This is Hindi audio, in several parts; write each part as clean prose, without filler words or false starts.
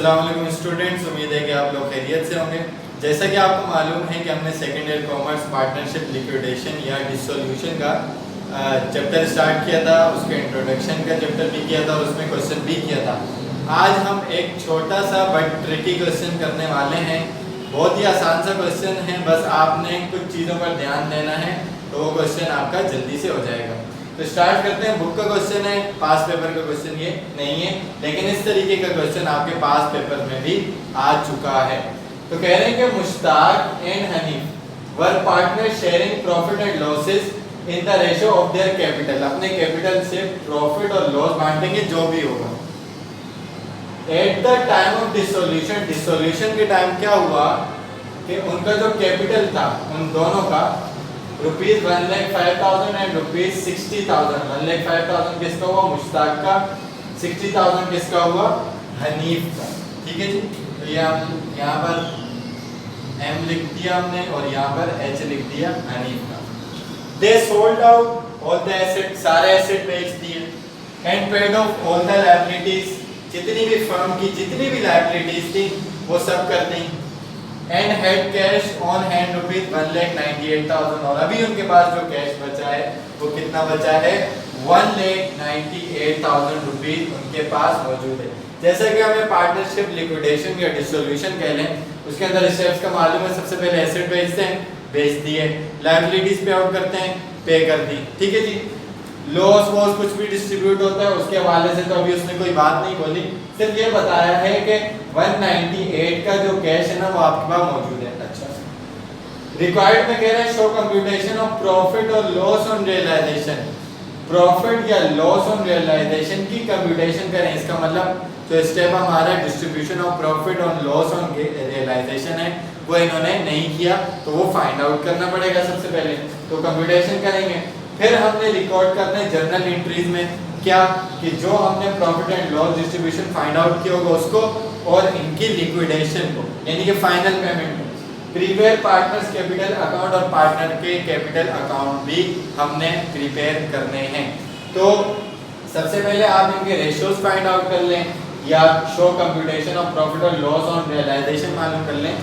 अस्सलाम वालेकुम स्टूडेंट्स, उम्मीद है कि आप लोग खैरियत से होंगे। जैसा कि आपको मालूम है कि हमने second year commerce partnership liquidation या डिसोल्यूशन का चैप्टर स्टार्ट किया था, उसके इंट्रोडक्शन का चैप्टर भी किया था और उसमें क्वेश्चन भी किया था। आज हम एक छोटा सा बट ट्रिकी क्वेश्चन करने वाले हैं। बहुत ही आसान सा क्वेश्चन है, बस आपने कुछ चीज़ों पर ध्यान देना है तो वो क्वेश्चन आपका जल्दी से हो जाएगा। तो स्टार्ट करते हैं। बुक का क्वेश्चन है, पास पेपर का क्वेश्चन ये नहीं है, लेकिन इस तरीके का क्वेश्चन आपके पास पेपर में भी आ चुका है। तो कह रहे हैं कि Mushtaq and Hanif were partner sharing profit and losses in the ratio of their capital. अपने कैपिटल से प्रॉफिट और लॉस बांटेंगे जो भी होगा। At the time of dissolution, dissolution के टाइम क्या हुआ कि उनका जो कैपिटल था उन दोनों का ₹1,05,000 एंड ₹60,000। 1,05,000 किसका हुआ? मुश्ताक का। 60,000 किसका हुआ? हनीफ का। ठीक है जी। तो ये हम यहाँ पर M लिख दिया हमने और यहाँ पर H लिख दिया हनीफ का। They sold out all the asset, सारे एसेट बेच दिए। And paid of all the liabilities, जितनी भी फर्म की जितनी भी लायबिलिटीज थी वो सब कर दी। And had cash on hand ₹1,98,000। और अभी उनके पास जो कैश बचा है वो कितना बचा है? ₹1,98,000 उनके पास मौजूद है। जैसा कि हमें पार्टनरशिप लिक्विडेशन या डिसोल्यूशन कह लें, उसके अंदर स्टेप्स का मालूम है। सबसे पहले एसेट बेचते हैं, बेच दिए। लायबिलिटीज पे आउट करते हैं, पे कर दी। ठीक है जी। लॉस वॉस कुछ भी डिस्ट्रीब्यूट होता है उसके हवाले से तो अभी उसने कोई बात नहीं बोली, सिर्फ ये बताया है कि 198 का जो कैश है ना वो आपके पास मौजूद है। अच्छा, रिक्वायर्ड में कह रहे हैं शो कंप्यूटेशन ऑफ प्रॉफिट और लॉस ऑन रियलाइजेशन। प्रॉफिट या लॉस ऑन रियलाइजेशन की कंप्यूटेशन करें। इसका मतलब जो स्टेप हमारा डिस्ट्रीब्यूशन ऑफ प्रॉफिट और लॉस ऑन रियलाइजेशन है वो इन्होंने नहीं किया, तो वो फाइंड आउट करना पड़ेगा सबसे पहले। तो कंप्यूटेशन करेंगे, फिर हमने रिकॉर्ड करना है जर्नल एंट्रीज में क्या कि जो हमने profit and loss distribution find out किया होगा उसको और इनकी लिक्विडेशन को, यानी कि फाइनल पेमेंट को। प्रीपेयर पार्टनर्स कैपिटल अकाउंट और पार्टनर के कैपिटल अकाउंट भी हमने प्रिपेयर करने हैं। तो सबसे पहले आप इनके रेशियोज फाइंड आउट कर लें या शो कंप्यूटेशन ऑफ प्रॉफिट और लॉस ऑन रियलाइजेशन मालूम कर लें,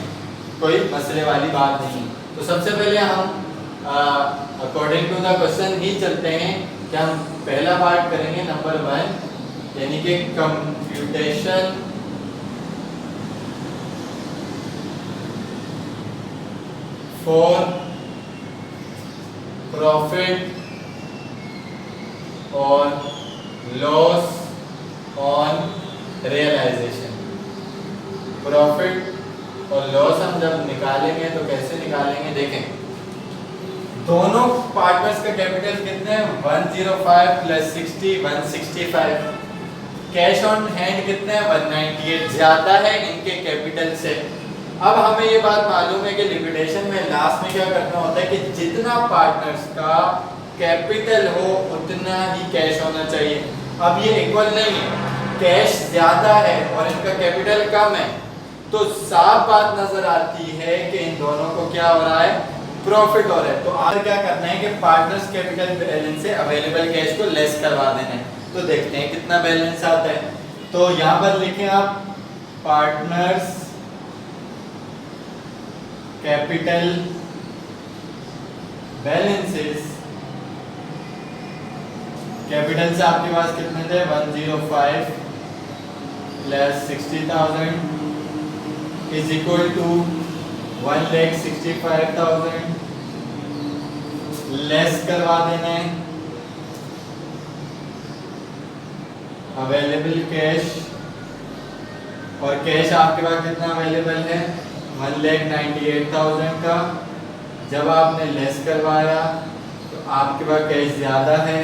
कोई मसले वाली बात नहीं। तो सबसे पहले हम अकॉर्डिंग टू द क्वेश्चन ही चलते हैं कि हम पहला पार्ट करेंगे नंबर 1, यानी कि कंप्यूटेशन फॉर प्रॉफिट और लॉस ऑन रियलाइजेशन। प्रॉफिट और लॉस हम जब निकालेंगे तो कैसे निकालेंगे? देखें, दोनों पार्टनर्स का कैपिटल कितने हैं? 105 प्लस 60 165। कैश ऑन हैंड कितने हैं? 198, ज्यादा है इनके कैपिटल से। अब हमें ये बात मालूम है कि लिक्विडेशन में लास्ट में क्या करना होता है कि जितना पार्टनर्स का कैपिटल हो उतना ही कैश होना चाहिए। अब ये इक्वल नहीं है, कैश ज्यादा है और इनका कैपिटल कम है, तो साफ बात नजर आती है कि इन दोनों को क्या हो रहा है? प्रॉफिट हो रहा है। तो आगे क्या करना है कि पार्टनर्स कैपिटल बैलेंस से अवेलेबल कैश को लेस करवा देना है। तो देखते हैं कितना बैलेंस आता है। तो यहाँ पर लिखें आप पार्टनर्स कैपिटल बैलेंसेस। कैपिटल से आपके पास कितने थे? 105 plus 60,000 is equal to 1,65,000 less करवा देना है अवेलेबल कैश। और कैश आपके पास कितना अवेलेबल है? 1,98,000 का। जब आपने लेस करवाया तो आपके पास कैश ज़्यादा है,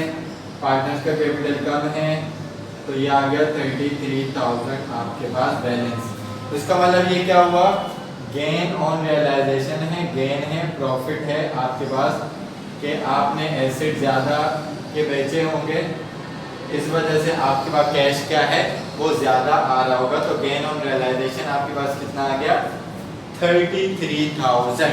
पार्टनर्स का कैपिटल कम है, तो ये आ गया 33,000 आपके पास बैलेंस। तो इसका मतलब ये क्या हुआ? गेन ऑन रियलाइजेशन है, गेन है, प्रॉफिट है आपके पास कि आपने एसेट ज़्यादा के बेचे होंगे, इस वजह से आपके पास कैश क्या है? वो ज़्यादा आ रहा होगा। तो गेन ऑन रियलाइजेशन आपके पास कितना आ गया? 33,000।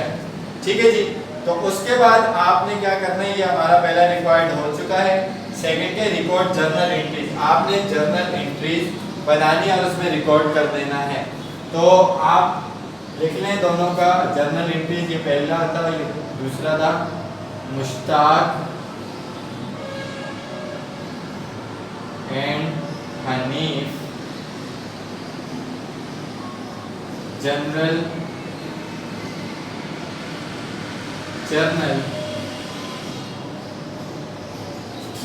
ठीक है जी। तो उसके बाद आपने क्या करना है? ये हमारा पहला रिक्वायर्ड हो चुका है। सेकंड के रिकॉर्ड जर्नल एंट्रीज। आपने जर्नल एंट्रीज बनानी है और उसमें रिकॉर्ड कर देना है। तो आप लिख लें दोनों का जर्नल एंट्रीज, ये पहला था, ये दूसरा था Mushtaq and Hanif general journal.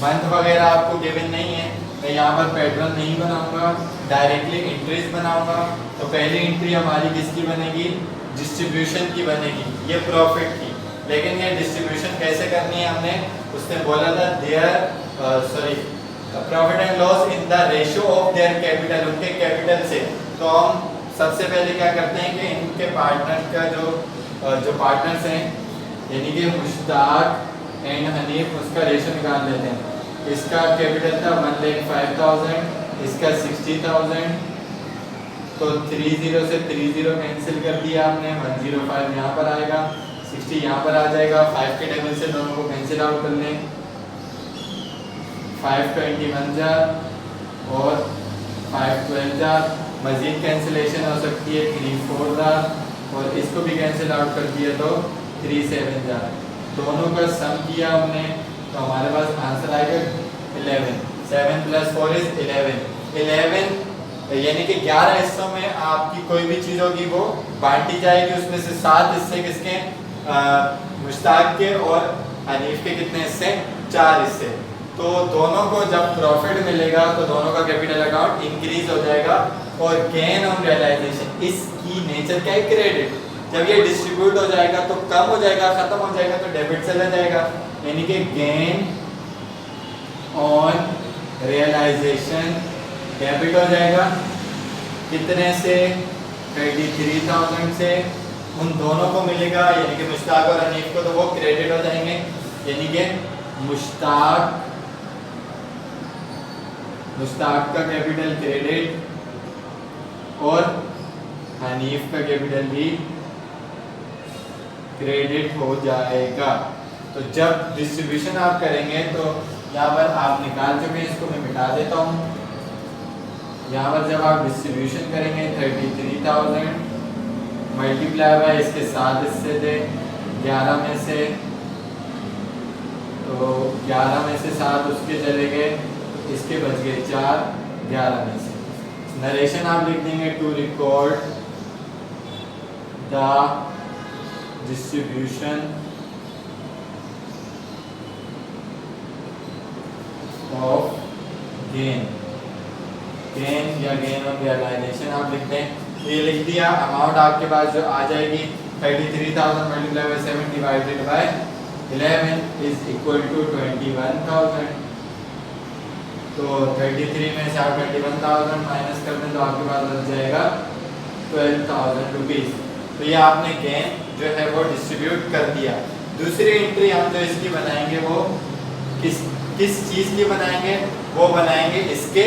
Month वगैरह आपको गिवन नहीं है, मैं यहाँ पर पैटर्न नहीं बनाऊंगा, डायरेक्टली एंट्रीज बनाऊंगा। तो पहली एंट्री हमारी किसकी बनेगी, डिस्ट्रीब्यूशन की बनेगी, ये प्रॉफिट की। लेकिन ये डिस्ट्रीब्यूशन कैसे करनी है, हमने उसने बोला था their profit and loss in the ratio of their capital, उनके कैपिटल से। तो हम सबसे पहले क्या करते हैं कि इनके पार्टनर का जो पार्टनर्स हैं यानी कि मुश्ताक एंड हनीफ, उसका रेशियो निकाल लेते हैं। इसका कैपिटल था 1,05,000, इसका 60,000, तो 30 से 30 कैंसिल कर दिया आपने, 105 यहाँ पर आएगा, 60 यहाँ पर आ जाएगा। 5 के टेबल से दोनों को कैंसिल आउट कर लें, 521 जार और 512 जार, मजीद कैंसिलेशन हो सकती है 34 जार, और इसको भी कैंसिल आउट कर दिया तो 37 जार। दोनों का सम किया हमने तो हमारे पास आंसर आएगा 11। 7 + 4 = 11 यानी कि 11 हिस्सों में आपकी कोई भी चीज़ होगी वो बांटी जाएगी। उसमें से 7 हिस्से किसके, मुश्ताक के, और हनीफ के कितने हिस्से, 4 हिस्से। तो दोनों को जब प्रॉफिट मिलेगा तो दोनों का कैपिटल अकाउंट इंक्रीज हो जाएगा। और गेन ऑन रियलाइजेशन, इसकी नेचर क्या है, क्रेडिट। जब ये डिस्ट्रीब्यूट हो जाएगा तो कम हो जाएगा, खत्म हो जाएगा तो डेबिट चला जाएगा, यानी कि गेन ऑन रियलाइजेशन डेबिट हो जाएगा। कितने से, 33,000 से उन दोनों को मिलेगा, यानी कि मुश्ताक और हनीफ को, तो वो क्रेडिट हो जाएंगे, यानी कि मुश्ताक का कैपिटल क्रेडिट और हनीफ का कैपिटल भी क्रेडिट हो जाएगा। तो जब डिस्ट्रीब्यूशन आप करेंगे तो यहाँ पर आप निकाल चुके हैं, इसको मैं मिटा देता हूँ। यहाँ पर जब आप डिस्ट्रीब्यूशन करेंगे 33,000 मल्टीप्लाई बाय इसके 7 हिस्से थे 11 में से, तो 11 में से 7 उसके चले गए, इसके बच गए 4 11 में से। नरेशन आप लिख देंगे to record the distribution of gain या गेन ऑफ रियलाइजेशन आप लिखते हैं। ये लिख दिया, अमाउंट आपके पास जो आ जाएगी 33,000 multiply by 7 divided by 11 is equal to 21,000। तो 33 में से आप 21,000 माइनस कर दें तो आपके पास बच जाएगा 12,000 रुपीज़। तो ये आपने गेन जो है वो डिस्ट्रीब्यूट कर दिया। दूसरी एंट्री हम जो इसकी बनाएंगे वो किस चीज़ की बनाएंगे, वो बनाएंगे इसके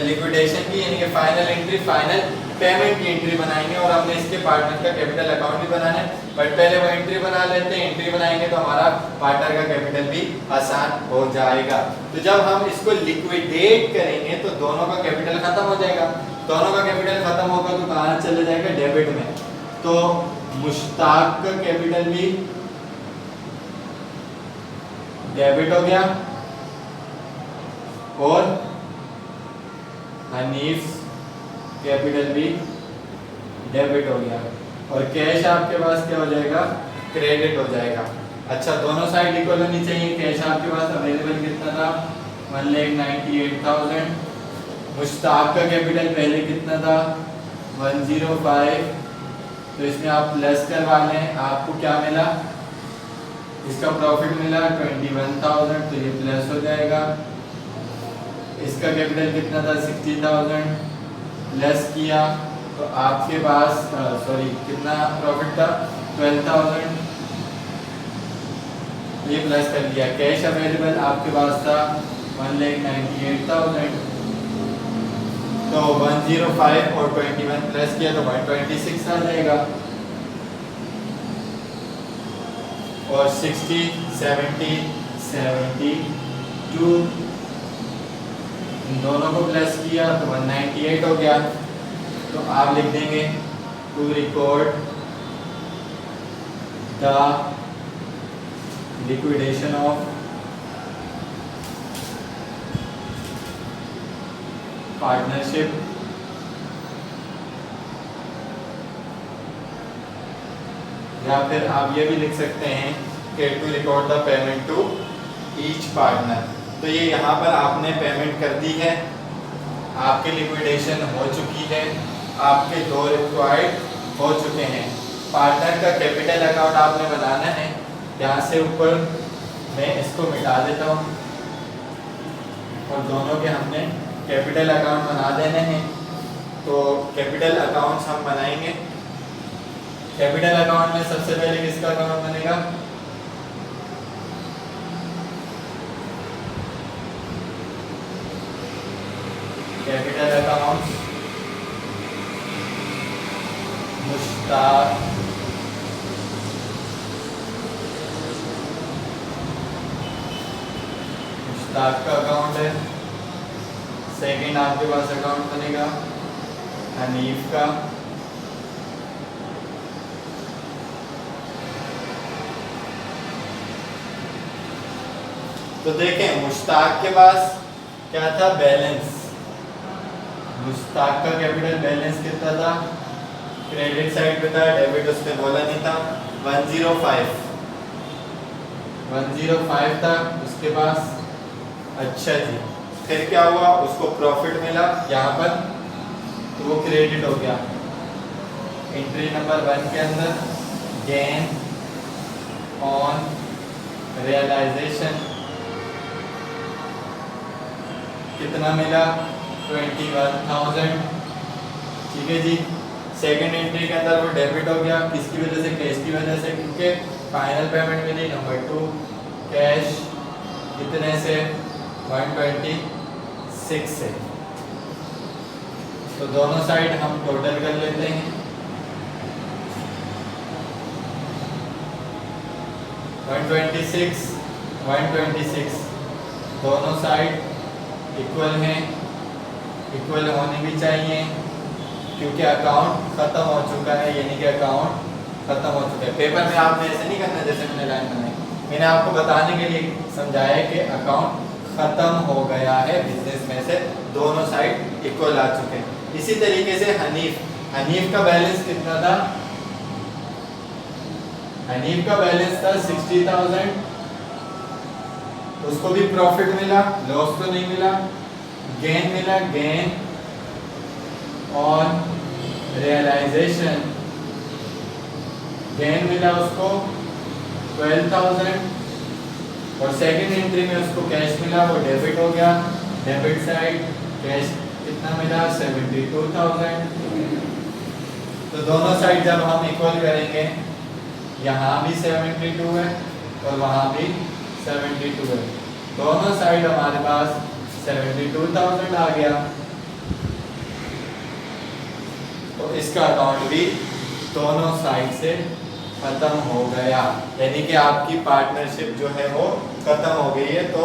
लिक्विडेशन की, यानी कि फाइनल एंट्री, फाइनल पेमेंट की एंट्री बनाएंगे। और हमने इसके पार्टनर का कैपिटल अकाउंट भी बनाना है, बट पहले वो एंट्री बना लेते हैं। एंट्री बनाएंगे तो हमारा पार्टनर का कैपिटल भी आसान हो जाएगा। तो जब हम इसको लिक्विडेट करेंगे तो दोनों का कैपिटल खत्म हो जाएगा। दोनों का कैपिटल खत्म होगा तो कहाँ चले जाएगा, डेबिट में। तो मुश्ताक का कैपिटल भी डेबिट हो गया और हनीफ कैपिटल भी डेबिट हो गया, और कैश आपके पास क्या हो जाएगा, क्रेडिट हो जाएगा। अच्छा, दोनों साइड इक्वल होनी चाहिए। कैश आपके पास अवेलेबल कितना था, 1,98,000। मुश्ताक का कैपिटल पहले कितना था, 105। तो इसमें आप प्लस करवा लें, आपको क्या मिला, इसका प्रॉफिट मिला 21,000, तो ये प्लस हो जाएगा। इसका कैपिटल कितना था, 60,000, प्लस किया तो आपके पास कितना प्रॉफिट था, 12,000, ये प्लस कर दिया। कैश अवेलेबल आपके पास था 1,98,000, तो 105 और 21 प्लस किया तो 126 आ जाएगा। और 60, 70, 72 इन दोनों को प्लस किया तो 198 हो गया। तो आप लिख देंगे to record the liquidation of partnership या फिर आप ये भी लिख सकते हैं कि to record the payment to each partner. तो ये यहाँ पर आपने पेमेंट कर दी है, आपकी लिक्विडेशन हो चुकी है, आपके दो रिक्वायर्ड हो चुके हैं। पार्टनर का कैपिटल अकाउंट आपने बनाना है। यहाँ से ऊपर मैं इसको मिटा देता हूँ और दोनों के हमने कैपिटल अकाउंट बना देने हैं। तो कैपिटल अकाउंट्स हम बनाएंगे। कैपिटल अकाउंट में सबसे पहले किसका अकाउंट बनेगा? कैपिटल अकाउंट मुश्ताक का अकाउंट है। सेकंड आपके पास अकाउंट बनेगा हनीफ का। तो देखें मुश्ताक के पास क्या था? बैलेंस। मुश्ताक का कैपिटल बैलेंस कितना था? क्रेडिट साइड पे था, डेबिट उस पे बोला नहीं था। 105 था उसके पास। अच्छा जी, फिर क्या हुआ? उसको प्रॉफिट मिला यहाँ पर, तो वो क्रेडिट हो गया। एंट्री नंबर 1 के अंदर गेन ऑन रियलाइजेशन कितना मिला? 21,000। ठीक है जी। सेकंड एंट्री के अंदर वो डेबिट हो गया। किसकी वजह से? कैश की वजह से, क्योंकि फाइनल पेमेंट मिली। नंबर 2 कैश कितने से? 126 से। तो दोनों साइड हम टोटल कर लेते हैं। 126 दोनों साइड इक्वल हैं, इक्वल होनी भी चाहिए, क्योंकि अकाउंट खत्म हो चुका है, यानी कि अकाउंट खत्म हो चुका है। पेपर में आपने ऐसे नहीं करना जैसे मैंने लाइन बनाई। मैंने आपको बताने के लिए समझाया कि अकाउंट खत्म हो गया है बिजनेस में से, दोनों साइड इक्वल आ चुके हैं। इसी तरीके से हनीफ का बैलेंस कितना था? हनीफ का बैलेंस था 60,000। उसको भी प्रॉफिट मिला, लॉस तो नहीं मिला। गेन मिला, गेन ऑन रियलाइजेशन गेन मिला उसको 12,000। और सेकंड एंट्री में उसको कैश मिला, वो डेबिट हो गया। डेबिट साइड कैश कितना मिला? 72,000। तो दोनों साइड जब हम इक्वल करेंगे, यहाँ भी 72 है और वहाँ भी 72 है, दोनों साइड हमारे पास 72,000 आ गया। तो इसका अकाउंट भी दोनों साइड से खत्म हो गया, यानी कि आपकी पार्टनरशिप जो है वो खत्म हो गई है। तो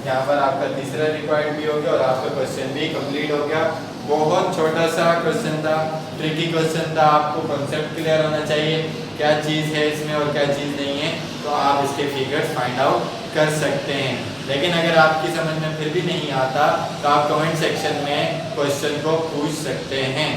यहाँ पर आपका तीसरा रिक्वायर्ड भी हो गया और आपका क्वेश्चन भी कंप्लीट हो गया। बहुत छोटा सा क्वेश्चन था, ट्रिकी क्वेश्चन था। आपको कॉन्सेप्ट क्लियर होना चाहिए, क्या चीज़ है इसमें और क्या चीज़ नहीं है, तो आप इसके फिगर्स फाइंड आउट कर सकते हैं। लेकिन अगर आपकी समझ में फिर भी नहीं आता तो आप कमेंट सेक्शन में क्वेश्चन को पूछ सकते हैं।